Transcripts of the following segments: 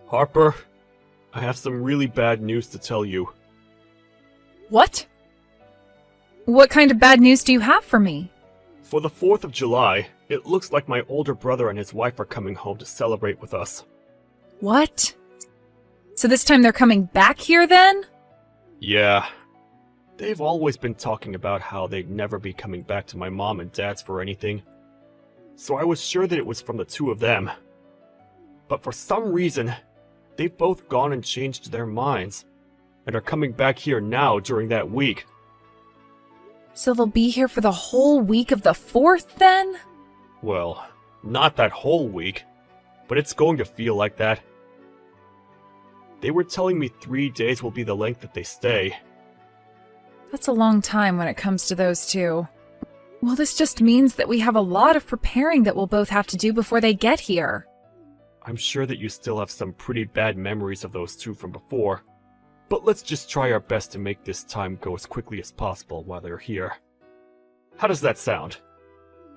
Harper, I have some really bad news to tell you. What? What kind of bad news do you have for me? For the 4th of July, it looks like my older brother and his wife are coming home to celebrate with us. What? So this time they're coming back here then? Yeah. They've always been talking about how they'd never be coming back to my mom and dad's for anything. So I was sure that it was from the two of them. But for some reason, they've both gone and changed their minds, and are coming back here now during that week. So they'll be here for the whole week of the 4th then? Well, not that whole week, but it's going to feel like that. They were telling me 3 days will be the length that they stay. That's a long time when it comes to those two. Well, this just means that we have a lot of preparing that we'll both have to do before they get here. I'm sure that you still have some pretty bad memories of those two from before, but let's just try our best to make this time go as quickly as possible while they're here. How does that sound?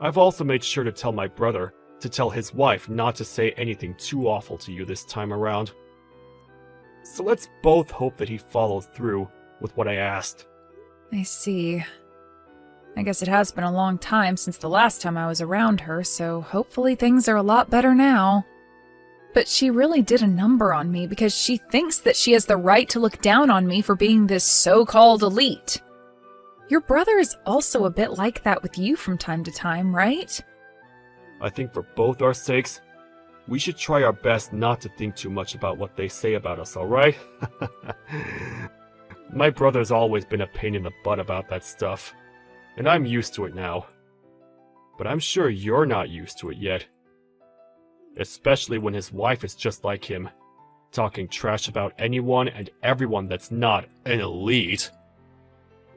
I've also made sure to tell my brother to tell his wife not to say anything too awful to you this time around. So let's both hope that he follows through with what I asked. I see. I guess it has been a long time since the last time I was around her, so hopefully things are a lot better now. But she really did a number on me because she thinks that she has the right to look down on me for being this so-called elite. Your brother is also a bit like that with you from time to time, right? I think for both our sakes, we should try our best not to think too much about what they say about us, alright? My brother's always been a pain in the butt about that stuff, and I'm used to it now. But I'm sure you're not used to it yet. Especially when his wife is just like him, talking trash about anyone and everyone that's not an elite.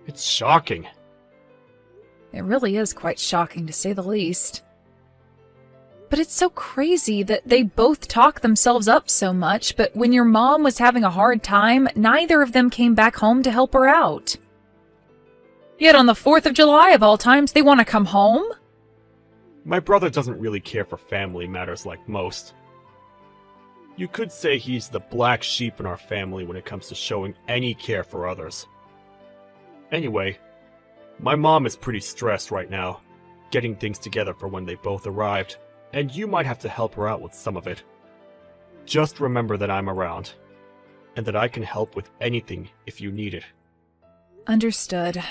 It's shocking. It really is quite shocking to say the least. But it's so crazy that they both talk themselves up so much, but when your mom was having a hard time, neither of them came back home to help her out. Yet on the 4th of July of all times, they want to come home? My brother doesn't really care for family matters like most. You could say he's the black sheep in our family when it comes to showing any care for others. Anyway, my mom is pretty stressed right now, getting things together for when they both arrived, and you might have to help her out with some of it. Just remember that I'm around, and that I can help with anything if you need it. Understood.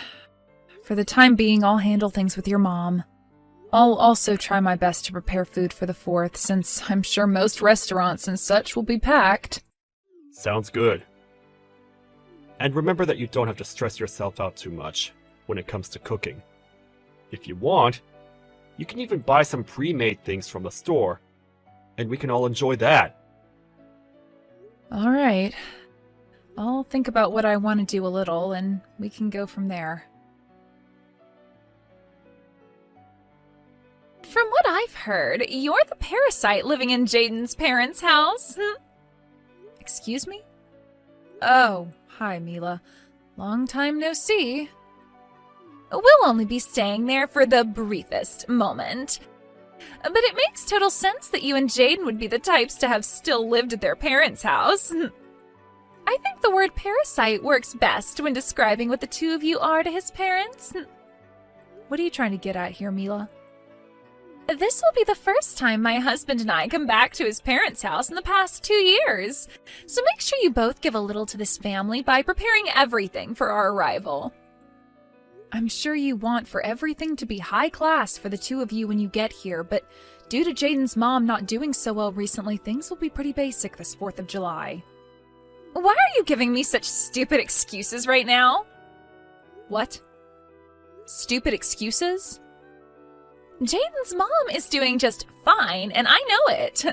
For the time being, I'll handle things with your mom. I'll also try my best to prepare food for the 4th, since I'm sure most restaurants and such will be packed. Sounds good. And remember that you don't have to stress yourself out too much when it comes to cooking. If you want, you can even buy some pre-made things from the store, and we can all enjoy that. Alright. I'll think about what I want to do a little, and we can go from there. From what I've heard, you're the parasite living in Jaden's parents' house. Excuse me? Oh, hi, Mila. Long time no see. We'll only be staying there for the briefest moment. But it makes total sense that you and Jaden would be the types to have still lived at their parents' house. I think the word parasite works best when describing what the two of you are to his parents. What are you trying to get at here, Mila? This will be the first time my husband and I come back to his parents' house in the past 2 years. So make sure you both give a little to this family by preparing everything for our arrival. I'm sure you want for everything to be high class for the two of you when you get here, but due to Jaden's mom not doing so well recently, things will be pretty basic this 4th of July. Why are you giving me such stupid excuses right now? What? Stupid excuses? Jaden's mom is doing just fine, and I know it.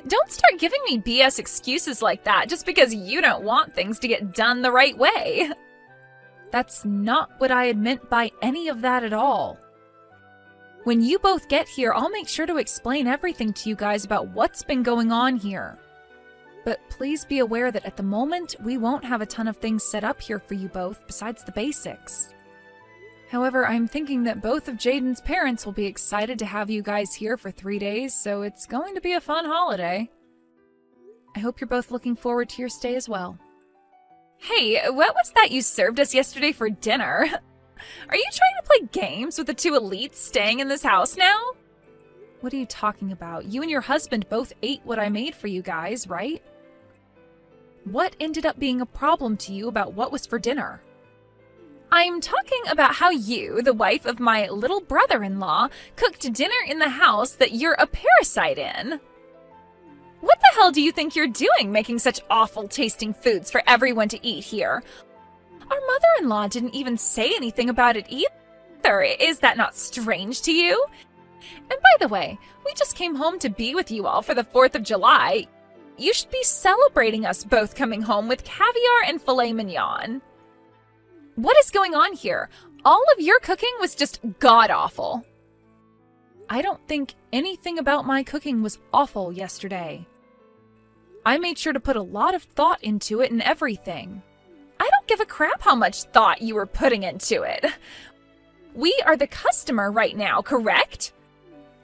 Don't start giving me BS excuses like that just because you don't want things to get done the right way. That's not what I had meant by any of that at all. When you both get here, I'll make sure to explain everything to you guys about what's been going on here. But please be aware that at the moment, we won't have a ton of things set up here for you both besides the basics. However, I'm thinking that both of Jaden's parents will be excited to have you guys here for 3 days, so it's going to be a fun holiday. I hope you're both looking forward to your stay as well. Hey, what was that you served us yesterday for dinner? Are you trying to play games with the two elites staying in this house now? What are you talking about? You and your husband both ate what I made for you guys, right? What ended up being a problem to you about what was for dinner? I'm talking about how you, the wife of my little brother-in-law, cooked dinner in the house that you're a parasite in. What the hell do you think you're doing making such awful tasting foods for everyone to eat here? Our mother-in-law didn't even say anything about it either. Is that not strange to you? And by the way, we just came home to be with you all for the 4th of July. You should be celebrating us both coming home with caviar and filet mignon. What is going on here? All of your cooking was just god-awful. I don't think anything about my cooking was awful yesterday. I made sure to put a lot of thought into it and everything. I don't give a crap how much thought you were putting into it. We are the customer right now, correct?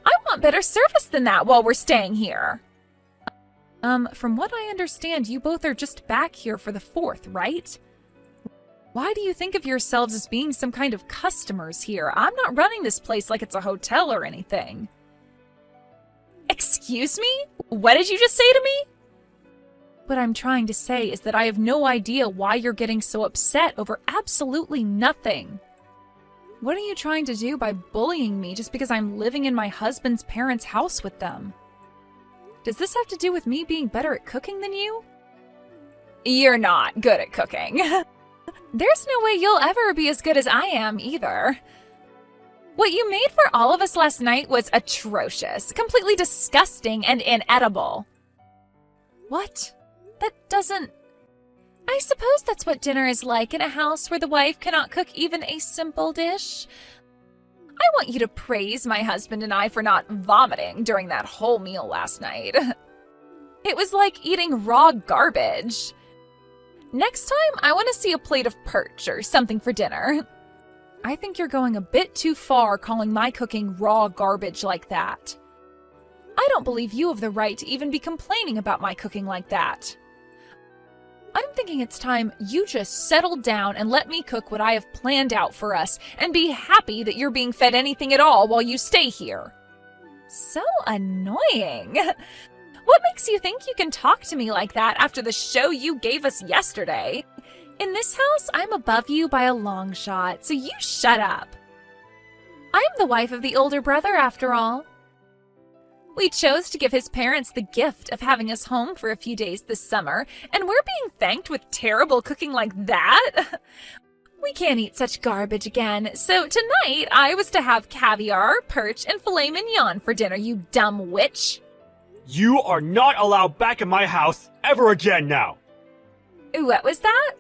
I want better service than that while we're staying here. From what I understand, you both are just back here for the 4th, right? Why do you think of yourselves as being some kind of customers here? I'm not running this place like it's a hotel or anything. Excuse me? What did you just say to me? What I'm trying to say is that I have no idea why you're getting so upset over absolutely nothing. What are you trying to do by bullying me just because I'm living in my husband's parents' house with them? Does this have to do with me being better at cooking than you? You're not good at cooking. There's no way you'll ever be as good as I am either. What you made for all of us last night was atrocious, completely disgusting and inedible. What? That doesn't... I suppose that's what dinner is like in a house where the wife cannot cook even a simple dish. I want you to praise my husband and I for not vomiting during that whole meal last night. It was like eating raw garbage. Next time, I want to see a plate of perch or something for dinner. I think you're going a bit too far calling my cooking raw garbage like that. I don't believe you have the right to even be complaining about my cooking like that. I'm thinking it's time you just settle down and let me cook what I have planned out for us and be happy that you're being fed anything at all while you stay here. So annoying. What makes you think you can talk to me like that after the show you gave us yesterday? In this house, I'm above you by a long shot, so you shut up. I'm the wife of the older brother, after all. We chose to give his parents the gift of having us home for a few days this summer, and we're being thanked with terrible cooking like that? We can't eat such garbage again, so tonight I was to have caviar, perch, and filet mignon for dinner, you dumb witch. You are not allowed back in my house ever again now! What was that?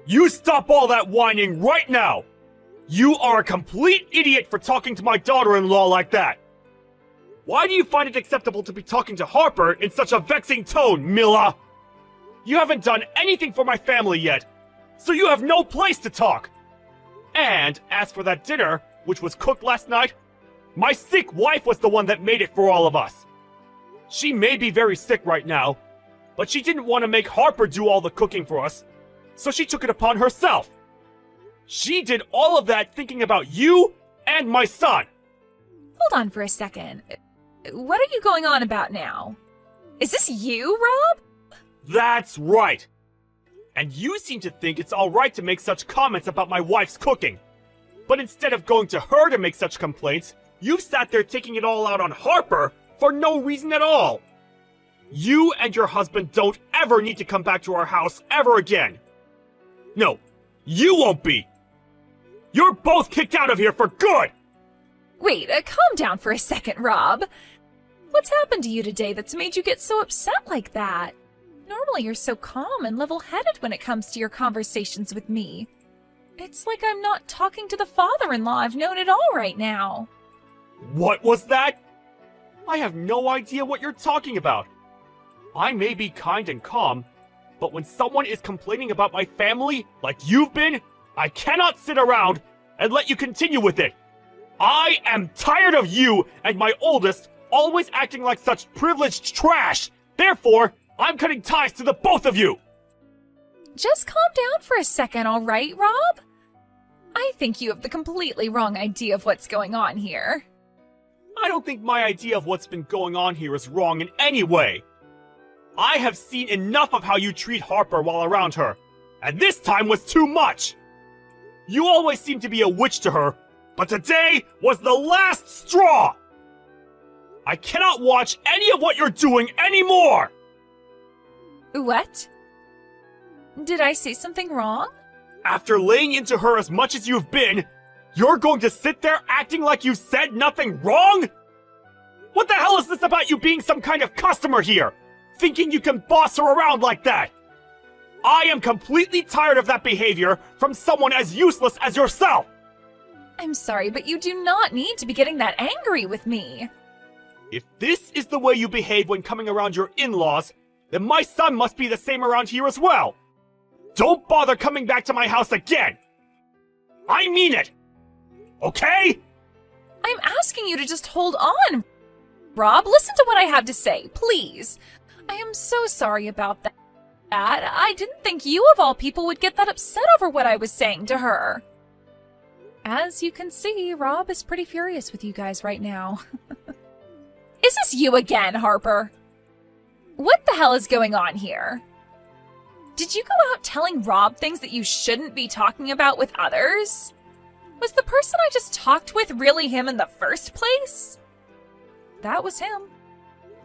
You stop all that whining right now! You are a complete idiot for talking to my daughter-in-law like that! Why do you find it acceptable to be talking to Harper in such a vexing tone, Mila? You haven't done anything for my family yet, so you have no place to talk! And as for that dinner, which was cooked last night, my sick wife was the one that made it for all of us. She may be very sick right now, but she didn't want to make Harper do all the cooking for us, so she took it upon herself. She did all of that thinking about you and my son. Hold on for a second. What are you going on about now? Is this you, Rob? That's right. And you seem to think it's alright to make such comments about my wife's cooking. But instead of going to her to make such complaints, you've sat there taking it all out on Harper for no reason at all. You and your husband don't ever need to come back to our house ever again. No, you won't be. You're both kicked out of here for good! Wait, calm down for a second, Rob. What's happened to you today that's made you get so upset like that? Normally you're so calm and level-headed when it comes to your conversations with me. It's like I'm not talking to the father-in-law I've known at all right now. What was that? I have no idea what you're talking about. I may be kind and calm, but when someone is complaining about my family, like you've been, I cannot sit around and let you continue with it. I am tired of you and my oldest always acting like such privileged trash. Therefore, I'm cutting ties to the both of you! Just calm down for a second, all right, Rob? I think you have the completely wrong idea of what's going on here. I don't think my idea of what's been going on here is wrong in any way. I have seen enough of how you treat Harper while around her, and this time was too much! You always seem to be a witch to her, but today was the last straw! I cannot watch any of what you're doing anymore! What? Did I say something wrong? After laying into her as much as you've been, you're going to sit there acting like you said nothing wrong? What the hell is this about you being some kind of customer here? Thinking you can boss her around like that? I am completely tired of that behavior from someone as useless as yourself! I'm sorry, but you do not need to be getting that angry with me. If this is the way you behave when coming around your in-laws, then my son must be the same around here as well! Don't bother coming back to my house again! I mean it! Okay? I'm asking you to just hold on. Rob, listen to what I have to say, please. I am so sorry about that. I didn't think you of all people would get that upset over what I was saying to her. As you can see, Rob is pretty furious with you guys right now. Is this you again, Harper? What the hell is going on here? Did you go out telling Rob things that you shouldn't be talking about with others? Was the person I just talked with really him in the first place? That was him.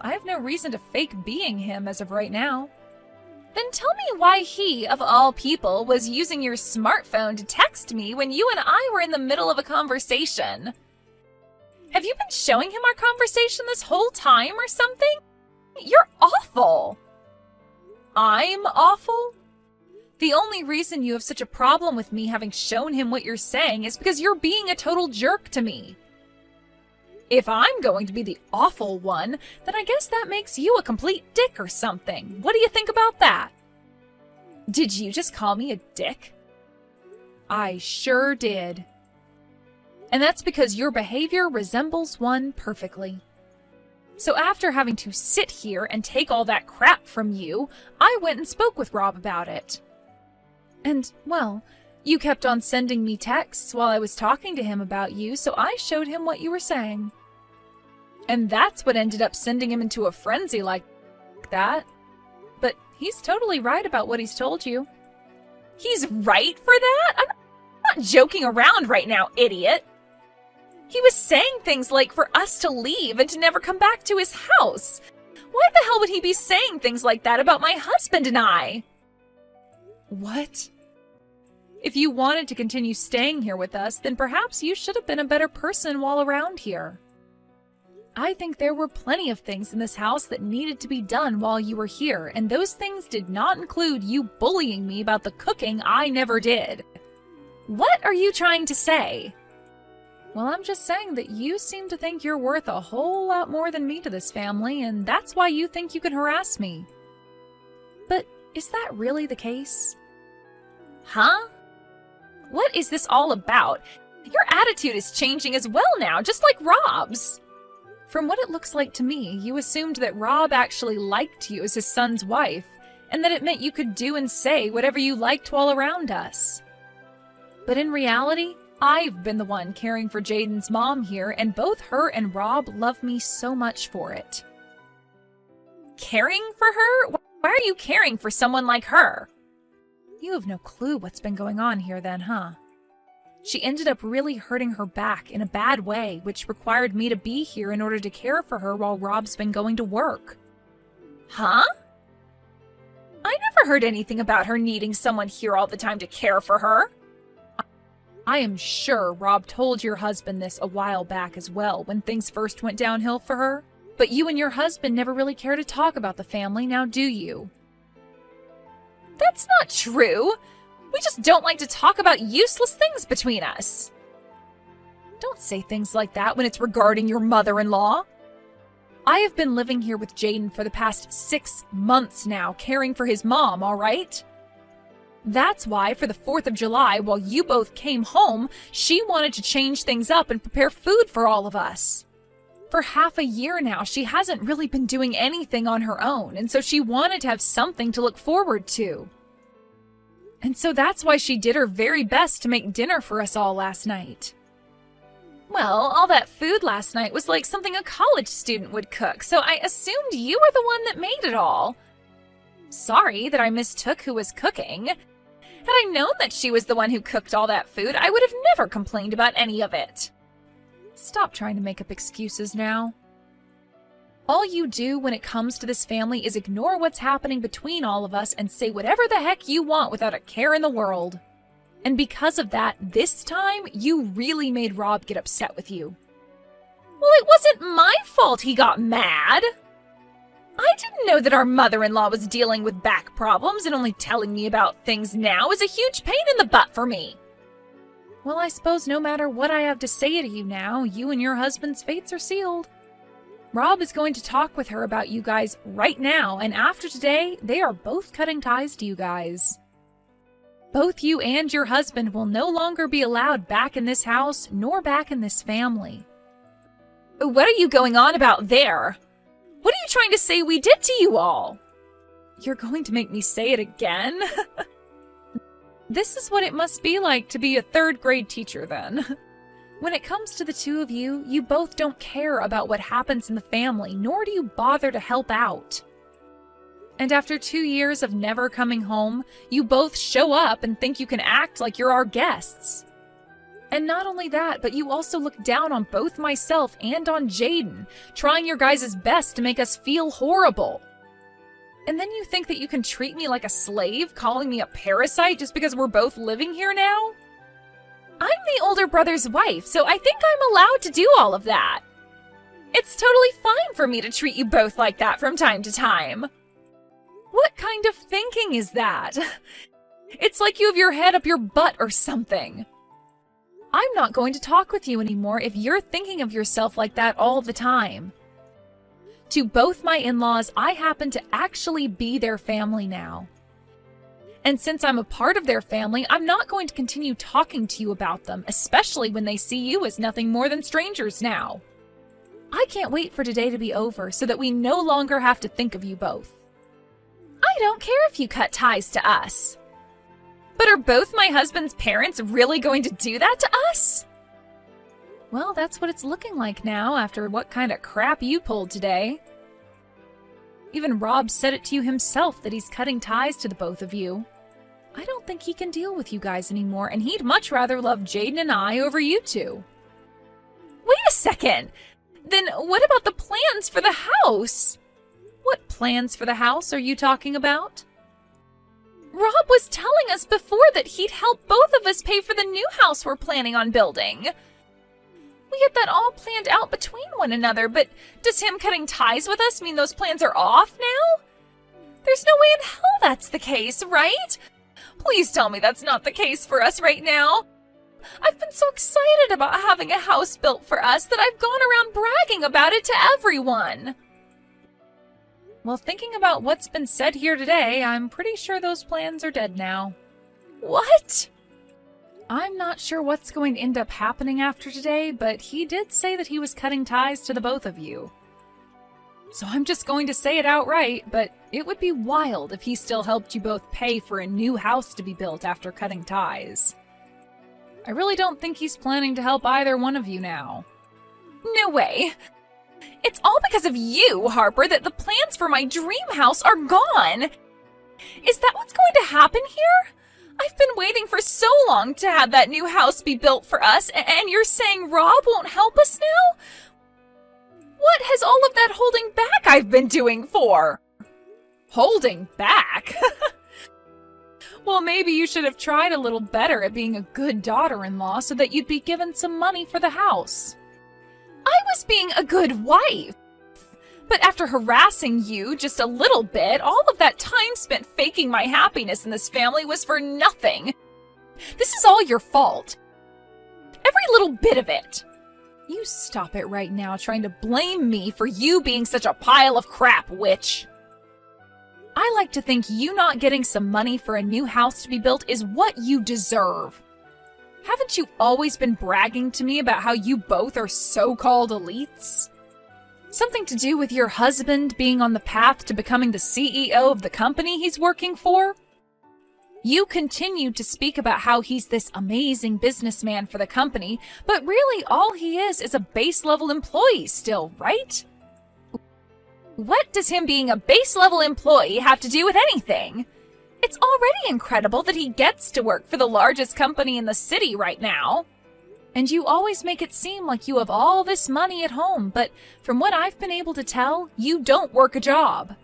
I have no reason to fake being him as of right now. Then tell me why he, of all people, was using your smartphone to text me when you and I were in the middle of a conversation. Have you been showing him our conversation this whole time or something? You're awful. I'm awful? The only reason you have such a problem with me having shown him what you're saying is because you're being a total jerk to me. If I'm going to be the awful one, then I guess that makes you a complete dick or something. What do you think about that? Did you just call me a dick? I sure did. And that's because your behavior resembles one perfectly. So after having to sit here and take all that crap from you, I went and spoke with Rob about it. And, well, you kept on sending me texts while I was talking to him about you, so I showed him what you were saying. And that's what ended up sending him into a frenzy like that. But he's totally right about what he's told you. He's right for that? I'm not joking around right now, idiot. He was saying things like for us to leave and to never come back to his house. Why the hell would he be saying things like that about my husband and I? What? If you wanted to continue staying here with us, then perhaps you should have been a better person while around here. I think there were plenty of things in this house that needed to be done while you were here, and those things did not include you bullying me about the cooking I never did. What are you trying to say? Well, I'm just saying that you seem to think you're worth a whole lot more than me to this family, and that's why you think you can harass me. But is that really the case? Huh? What is this all about? Your attitude is changing as well now, just like Rob's. From what it looks like to me, you assumed that Rob actually liked you as his son's wife, and that it meant you could do and say whatever you liked while around us. But in reality, I've been the one caring for Jaden's mom here, and both her and Rob love me so much for it. Caring for her? Why are you caring for someone like her? You have no clue what's been going on here then, huh? She ended up really hurting her back in a bad way, which required me to be here in order to care for her while Rob's been going to work. Huh? I never heard anything about her needing someone here all the time to care for her. I am sure Rob told your husband this a while back as well, when things first went downhill for her. But you and your husband never really care to talk about the family, now do you? That's not true. We just don't like to talk about useless things between us. Don't say things like that when it's regarding your mother-in-law. I have been living here with Jaden for the past 6 months now, caring for his mom, all right? That's why, for the 4th of July, while you both came home, she wanted to change things up and prepare food for all of us. For half a year now, she hasn't really been doing anything on her own, and so she wanted to have something to look forward to. And so that's why she did her very best to make dinner for us all last night. Well, all that food last night was like something a college student would cook, so I assumed you were the one that made it all. Sorry that I mistook who was cooking. Had I known that she was the one who cooked all that food, I would have never complained about any of it. Stop trying to make up excuses now. All you do when it comes to this family is ignore what's happening between all of us and say whatever the heck you want without a care in the world. And because of that, this time, you really made Rob get upset with you. Well, it wasn't my fault he got mad. I didn't know that our mother-in-law was dealing with back problems, and only telling me about things now is a huge pain in the butt for me. Well, I suppose no matter what I have to say to you now, you and your husband's fates are sealed. Rob is going to talk with her about you guys right now, and after today, they are both cutting ties to you guys. Both you and your husband will no longer be allowed back in this house, nor back in this family. What are you going on about there? What are you trying to say we did to you all? You're going to make me say it again? This is what it must be like to be a third-grade teacher, then. When it comes to the two of you, you both don't care about what happens in the family, nor do you bother to help out. And after 2 years of never coming home, you both show up and think you can act like you're our guests. And not only that, but you also look down on both myself and on Jaden, trying your guys' best to make us feel horrible. And then you think that you can treat me like a slave, calling me a parasite just because we're both living here now? I'm the older brother's wife, so I think I'm allowed to do all of that. It's totally fine for me to treat you both like that from time to time. What kind of thinking is that? It's like you have your head up your butt or something. I'm not going to talk with you anymore if you're thinking of yourself like that all the time. To both my in-laws, I happen to actually be their family now. And since I'm a part of their family, I'm not going to continue talking to you about them, especially when they see you as nothing more than strangers now. I can't wait for today to be over so that we no longer have to think of you both. I don't care if you cut ties to us. But are both my husband's parents really going to do that to us? Well, that's what it's looking like now after what kind of crap you pulled today. Even Rob said it to you himself that he's cutting ties to the both of you. I don't think he can deal with you guys anymore, and he'd much rather love Jaden and I over you two. Wait a second! Then what about the plans for the house? What plans for the house are you talking about? Rob was telling us before that he'd help both of us pay for the new house we're planning on building. We had that all planned out between one another, but does him cutting ties with us mean those plans are off now? There's no way in hell that's the case, right? Please tell me that's not the case for us right now. I've been so excited about having a house built for us that I've gone around bragging about it to everyone. Well, thinking about what's been said here today, I'm pretty sure those plans are dead now. What? I'm not sure what's going to end up happening after today, but he did say that he was cutting ties to the both of you. So I'm just going to say it outright, but it would be wild if he still helped you both pay for a new house to be built after cutting ties. I really don't think he's planning to help either one of you now. No way. It's all because of you, Harper, that the plans for my dream house are gone. Is that what's going to happen here? I've been waiting for so long to have that new house be built for us, and you're saying Rob won't help us now? What has all of that holding back I've been doing for? Holding back? Well, maybe you should have tried a little better at being a good daughter-in-law so that you'd be given some money for the house. I was being a good wife. But after harassing you just a little bit, all of that time spent faking my happiness in this family was for nothing. This is all your fault. Every little bit of it. You stop it right now trying to blame me for you being such a pile of crap, witch. I like to think you not getting some money for a new house to be built is what you deserve. Haven't you always been bragging to me about how you both are so-called elites? Something to do with your husband being on the path to becoming the CEO of the company he's working for? You continued to speak about how he's this amazing businessman for the company, but really all he is a base-level employee still, right? What does him being a base-level employee have to do with anything? It's already incredible that he gets to work for the largest company in the city right now. And you always make it seem like you have all this money at home, but from what I've been able to tell, you don't work a job.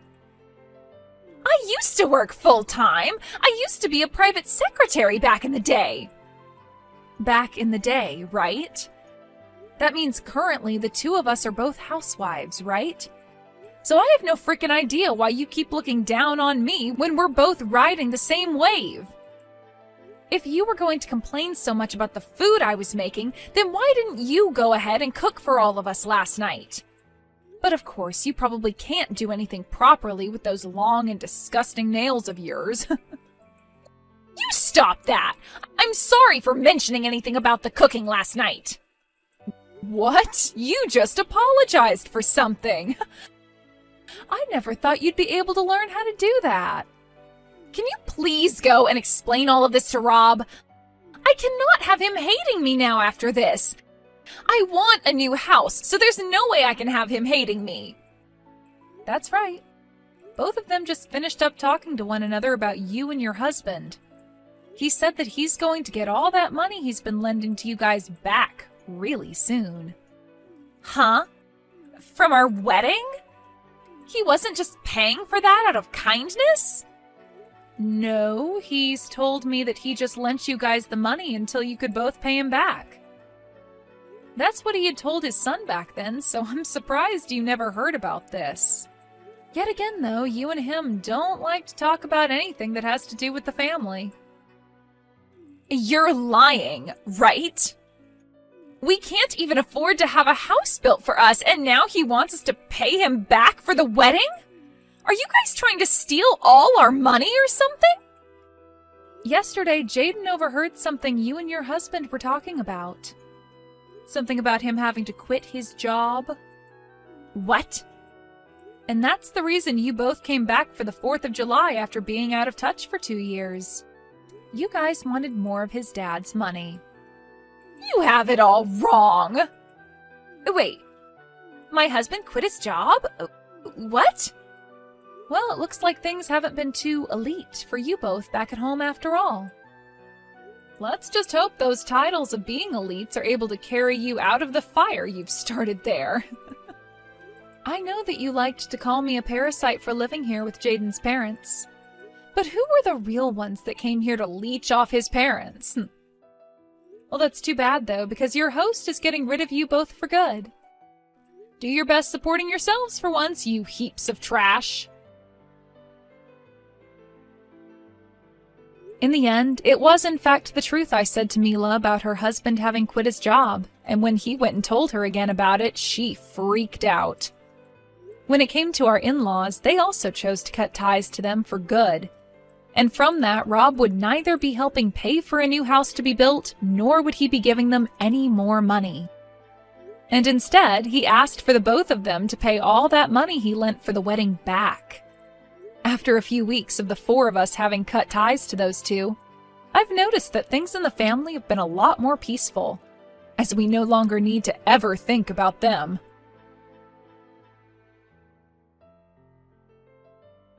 I used to work full-time. I used to be a private secretary back in the day. Back in the day, right? That means currently the two of us are both housewives, right? So I have no freaking idea why you keep looking down on me when we're both riding the same wave. If you were going to complain so much about the food I was making, then why didn't you go ahead and cook for all of us last night? But of course, you probably can't do anything properly with those long and disgusting nails of yours. You stop that! I'm sorry for mentioning anything about the cooking last night. What? You just apologized for something. I never thought you'd be able to learn how to do that. Can you please go and explain all of this to Rob? I cannot have him hating me now after this. I want a new house, so there's no way I can have him hating me. That's right. Both of them just finished up talking to one another about you and your husband. He said that he's going to get all that money he's been lending to you guys back really soon. Huh? From our wedding? He wasn't just paying for that out of kindness? No, he's told me that he just lent you guys the money until you could both pay him back. That's what he had told his son back then, so I'm surprised you never heard about this. Yet again, though, you and him don't like to talk about anything that has to do with the family. You're lying, right? We can't even afford to have a house built for us, and now he wants us to pay him back for the wedding? Are you guys trying to steal all our money or something? Yesterday, Jaden overheard something you and your husband were talking about. Something about him having to quit his job. What? And that's the reason you both came back for the 4th of July after being out of touch for 2 years. You guys wanted more of his dad's money. You have it all wrong. Wait, my husband quit his job? What? Well, it looks like things haven't been too elite for you both back at home after all. Let's just hope those titles of being elites are able to carry you out of the fire you've started there. I know that you liked to call me a parasite for living here with Jaden's parents. But who were the real ones that came here to leech off his parents? Well, that's too bad, though, because your host is getting rid of you both for good. Do your best supporting yourselves for once, you heaps of trash. In the end, it was in fact the truth I said to Mila about her husband having quit his job, and when he went and told her again about it, she freaked out. When it came to our in-laws, they also chose to cut ties to them for good. And from that, Rob would neither be helping pay for a new house to be built, nor would he be giving them any more money. And instead, he asked for the both of them to pay all that money he lent for the wedding back. After a few weeks of the 4 of us having cut ties to those two, I've noticed that things in the family have been a lot more peaceful, as we no longer need to ever think about them.